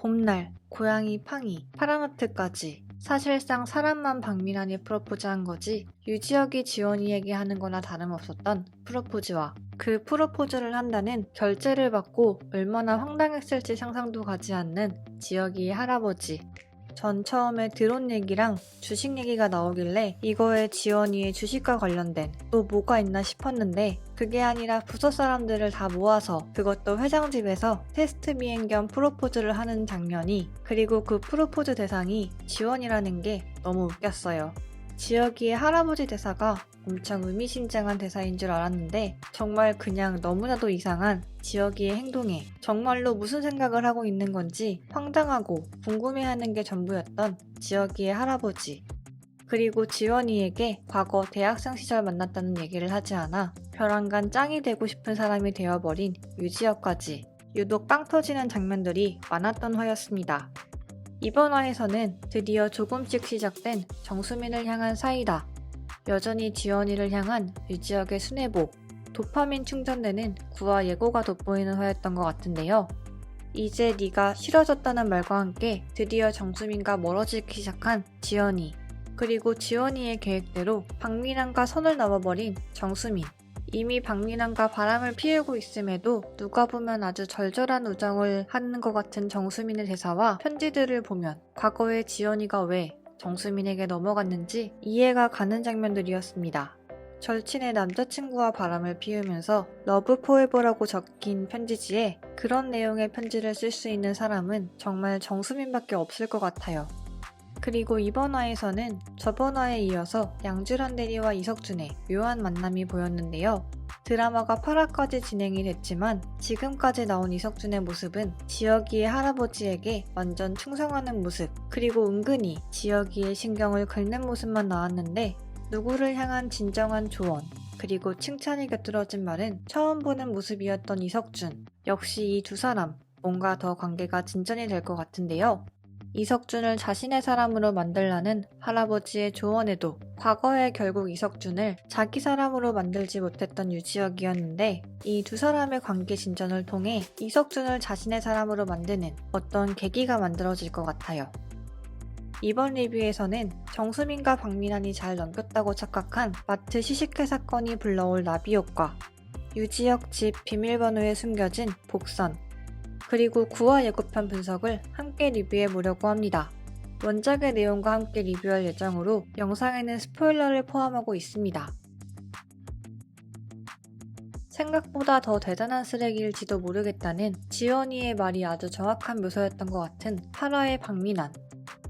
봄날, 고양이 팡이, 파라마트까지. 사실상 사람만 박민환이 프로포즈한 거지 유지혁이 지원이에게 하는 거나 다름없었던 프로포즈와 그 프로포즈를 한다는 결제를 받고 얼마나 황당했을지 상상도 가지 않는 지혁이의 할아버지. 전 처음에 드론 얘기랑 주식 얘기가 나오길래 이거에 지원이의 주식과 관련된 또 뭐가 있나 싶었는데 그게 아니라 부서 사람들을 다 모아서 그것도 회장집에서 테스트 비행 겸 프로포즈를 하는 장면이, 그리고 그 프로포즈 대상이 지원이라는 게 너무 웃겼어요. 지혁이의 할아버지 대사가 엄청 의미심장한 대사인 줄 알았는데 정말 그냥 너무나도 이상한 지혁이의 행동에 정말로 무슨 생각을 하고 있는 건지 황당하고 궁금해하는 게 전부였던 지혁이의 할아버지. 그리고 지원이에게 과거 대학생 시절 만났다는 얘기를 하지 않아 벼랑간 짱이 되고 싶은 사람이 되어버린 유지혁까지 유독 빵 터지는 장면들이 많았던 화였습니다. 이번 화에서는 드디어 조금씩 시작된 정수민을 향한 사이다, 여전히 지원이를 향한 유지혁의 순애보, 도파민 충전되는 구화 예고가 돋보이는 화였던 것 같은데요. 이제 네가 싫어졌다는 말과 함께 드디어 정수민과 멀어지기 시작한 지원이, 그리고 지원이의 계획대로 박민환과 선을 넘어버린 정수민. 이미 박민환과 바람을 피우고 있음에도 누가 보면 아주 절절한 우정을 하는 것 같은 정수민의 대사와 편지들을 보면 과거의 지원이가 왜 정수민에게 넘어갔는지 이해가 가는 장면들이었습니다. 절친의 남자친구와 바람을 피우면서 러브 포에버라고 적힌 편지지에 그런 내용의 편지를 쓸 수 있는 사람은 정말 정수민밖에 없을 것 같아요. 그리고 이번 화에서는 저번 화에 이어서 양주란 대리와 이석준의 묘한 만남이 보였는데요. 드라마가 8화까지 진행이 됐지만 지금까지 나온 이석준의 모습은 지혁이의 할아버지에게 완전 충성하는 모습, 그리고 은근히 지혁이의 신경을 긁는 모습만 나왔는데 누구를 향한 진정한 조언, 그리고 칭찬이 곁들어진 말은 처음 보는 모습이었던 이석준. 역시 이 두 사람 뭔가 더 관계가 진전이 될 것 같은데요. 이석준을 자신의 사람으로 만들라는 할아버지의 조언에도 과거에 결국 이석준을 자기 사람으로 만들지 못했던 유지혁이었는데 이 두 사람의 관계 진전을 통해 이석준을 자신의 사람으로 만드는 어떤 계기가 만들어질 것 같아요. 이번 리뷰에서는 정수민과 박민환이 잘 넘겼다고 착각한 마트 시식회 사건이 불러올 나비 효과, 유지혁 집 비밀번호에 숨겨진 복선, 그리고 구화 예고편 분석을 함께 리뷰해보려고 합니다. 원작의 내용과 함께 리뷰할 예정으로 영상에는 스포일러를 포함하고 있습니다. 생각보다 더 대단한 쓰레기일지도 모르겠다는 지원이의 말이 아주 정확한 묘사였던 것 같은 8화의 박민환.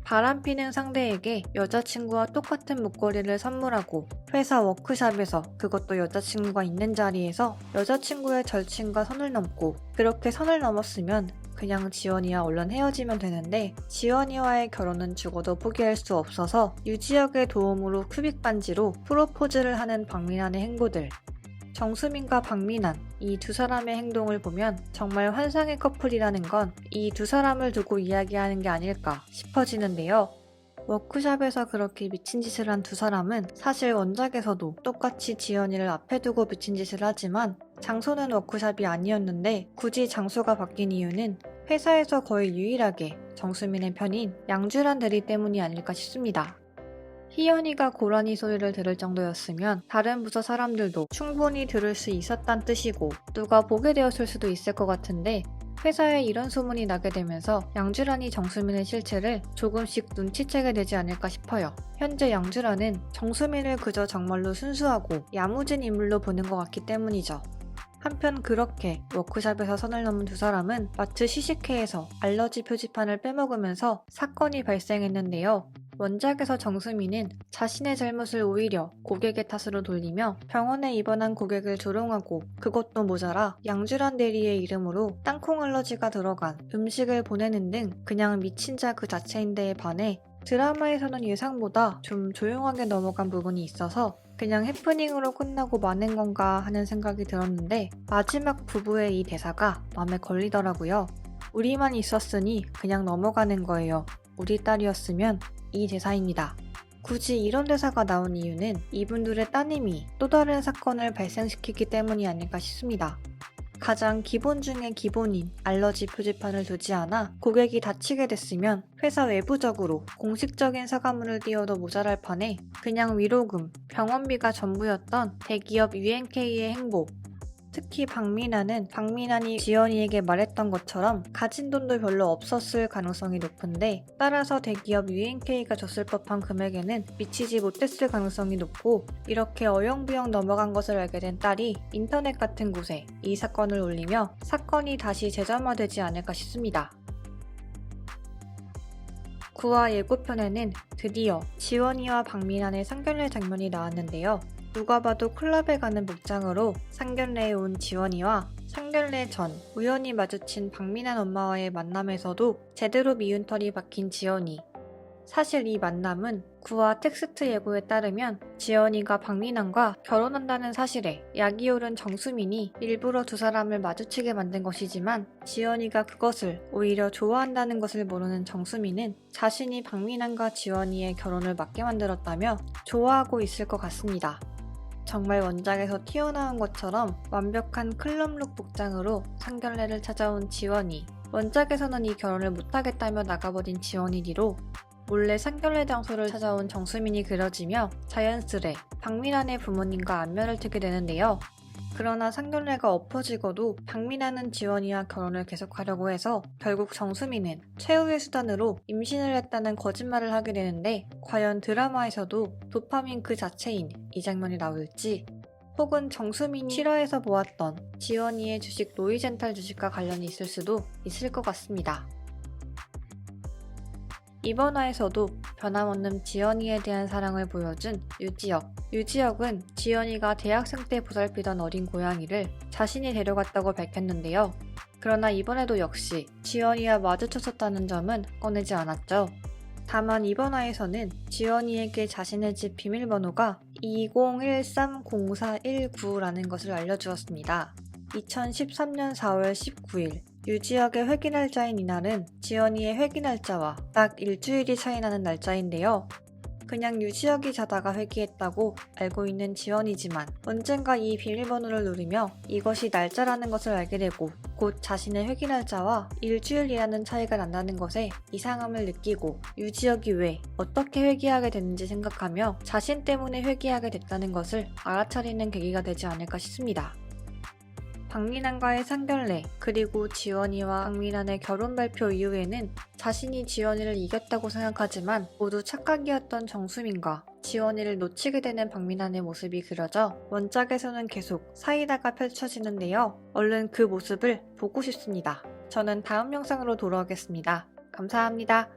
바람피는 상대에게 여자친구와 똑같은 목걸이를 선물하고 회사 워크샵에서, 그것도 여자친구가 있는 자리에서 여자친구의 절친과 선을 넘고, 그렇게 선을 넘었으면 그냥 지원이와 얼른 헤어지면 되는데 지원이와의 결혼은 죽어도 포기할 수 없어서 유지혁의 도움으로 큐빅 반지로 프로포즈를 하는 박민환의 행보들. 정수민과 박민환, 이 두 사람의 행동을 보면 정말 환상의 커플이라는 건 이 두 사람을 두고 이야기하는 게 아닐까 싶어지는데요. 워크샵에서 그렇게 미친 짓을 한 두 사람은 사실 원작에서도 똑같이 지연이를 앞에 두고 미친 짓을 하지만 장소는 워크샵이 아니었는데 굳이 장소가 바뀐 이유는 회사에서 거의 유일하게 정수민의 편인 양주란 대리 때문이 아닐까 싶습니다. 희연이가 고라니 소리를 들을 정도였으면 다른 부서 사람들도 충분히 들을 수 있었단 뜻이고 누가 보게 되었을 수도 있을 것 같은데 회사에 이런 소문이 나게 되면서 양주란이 정수민의 실체를 조금씩 눈치채게 되지 않을까 싶어요. 현재 양주란은 정수민을 그저 정말로 순수하고 야무진 인물로 보는 것 같기 때문이죠. 한편 그렇게 워크샵에서 선을 넘은 두 사람은 마트 시식회에서 알러지 표지판을 빼먹으면서 사건이 발생했는데요. 원작에서 정수민은 자신의 잘못을 오히려 고객의 탓으로 돌리며 병원에 입원한 고객을 조롱하고 그것도 모자라 양주란 대리의 이름으로 땅콩 알러지가 들어간 음식을 보내는 등 그냥 미친 자 그 자체인데에 반해 드라마에서는 예상보다 좀 조용하게 넘어간 부분이 있어서 그냥 해프닝으로 끝나고 마는 건가 하는 생각이 들었는데 마지막 부부의 이 대사가 마음에 걸리더라고요. 우리만 있었으니 그냥 넘어가는 거예요. 우리 딸이었으면, 이 대사입니다. 굳이 이런 대사가 나온 이유는 이분들의 따님이 또 다른 사건을 발생시키기 때문이 아닐까 싶습니다. 가장 기본 중의 기본인 알러지 표지판을 두지 않아 고객이 다치게 됐으면 회사 외부적으로 공식적인 사과문을 띄워도 모자랄 판에 그냥 위로금, 병원비가 전부였던 대기업 UNK의 행보. 특히 박민환이 지연이에게 말했던 것처럼 가진 돈도 별로 없었을 가능성이 높은데, 따라서 대기업 UNK가 줬을 법한 금액에는 미치지 못했을 가능성이 높고, 이렇게 어영부영 넘어간 것을 알게 된 딸이 인터넷 같은 곳에 이 사건을 올리며 사건이 다시 재점화되지 않을까 싶습니다. 9화 예고편에는 드디어 지원이와 박민환의 상견례 장면이 나왔는데요. 누가 봐도 클럽에 가는 복장으로 상견례에 온 지원이와 상견례 전 우연히 마주친 박민환 엄마와의 만남에서도 제대로 미운 털이 박힌 지연이. 사실 이 만남은 9화 텍스트 예고에 따르면 지연이가 박민환과 결혼한다는 사실에 약이 오른 정수민이 일부러 두 사람을 마주치게 만든 것이지만, 지연이가 그것을 오히려 좋아한다는 것을 모르는 정수민은 자신이 박민환과 지연이의 결혼을 막게 만들었다며 좋아하고 있을 것 같습니다. 정말 원작에서 튀어나온 것처럼 완벽한 클럽룩 복장으로 상견례를 찾아온 지원이. 원작에서는 이 결혼을 못하겠다며 나가버린 지원이 뒤로 몰래 상견례 장소를 찾아온 정수민이 그려지며 자연스레 박민환의 부모님과 안면을 트게 되는데요. 그러나 상견례가 엎어지고도 박민환은 지원이와 결혼을 계속하려고 해서 결국 정수민은 최후의 수단으로 임신을 했다는 거짓말을 하게 되는데, 과연 드라마에서도 도파민 그 자체인 이 장면이 나올지, 혹은 정수민이 실화에서 보았던 지원이의 주식 로이젠탈 주식과 관련이 있을 수도 있을 것 같습니다. 이번 화에서도 변함없는 지연이에 대한 사랑을 보여준 유지혁. 유지혁은 지연이가 대학생 때 보살피던 어린 고양이를 자신이 데려갔다고 밝혔는데요. 그러나 이번에도 역시 지연이와 마주쳤었다는 점은 꺼내지 않았죠. 다만 이번 화에서는 지연이에게 자신의 집 비밀번호가 20130419라는 것을 알려주었습니다. 2013년 4월 19일 유지혁의 회기날짜인 이날은 지연이의 회기날짜와 딱 일주일이 차이나는 날짜인데요. 그냥 유지혁이 자다가 회기했다고 알고 있는 지연이지만 언젠가 이 비밀번호를 누르며 이것이 날짜라는 것을 알게 되고, 곧 자신의 회기날짜와 일주일이라는 차이가 난다는 것에 이상함을 느끼고 유지혁이 왜 어떻게 회귀하게 됐는지 생각하며 자신 때문에 회귀하게 됐다는 것을 알아차리는 계기가 되지 않을까 싶습니다. 박민환과의 상견례, 그리고 지원이와 박민환의 결혼 발표 이후에는 자신이 지원이를 이겼다고 생각하지만 모두 착각이었던 정수민과 지원이를 놓치게 되는 박민환의 모습이 그려져 원작에서는 계속 사이다가 펼쳐지는데요. 얼른 그 모습을 보고 싶습니다. 저는 다음 영상으로 돌아오겠습니다. 감사합니다.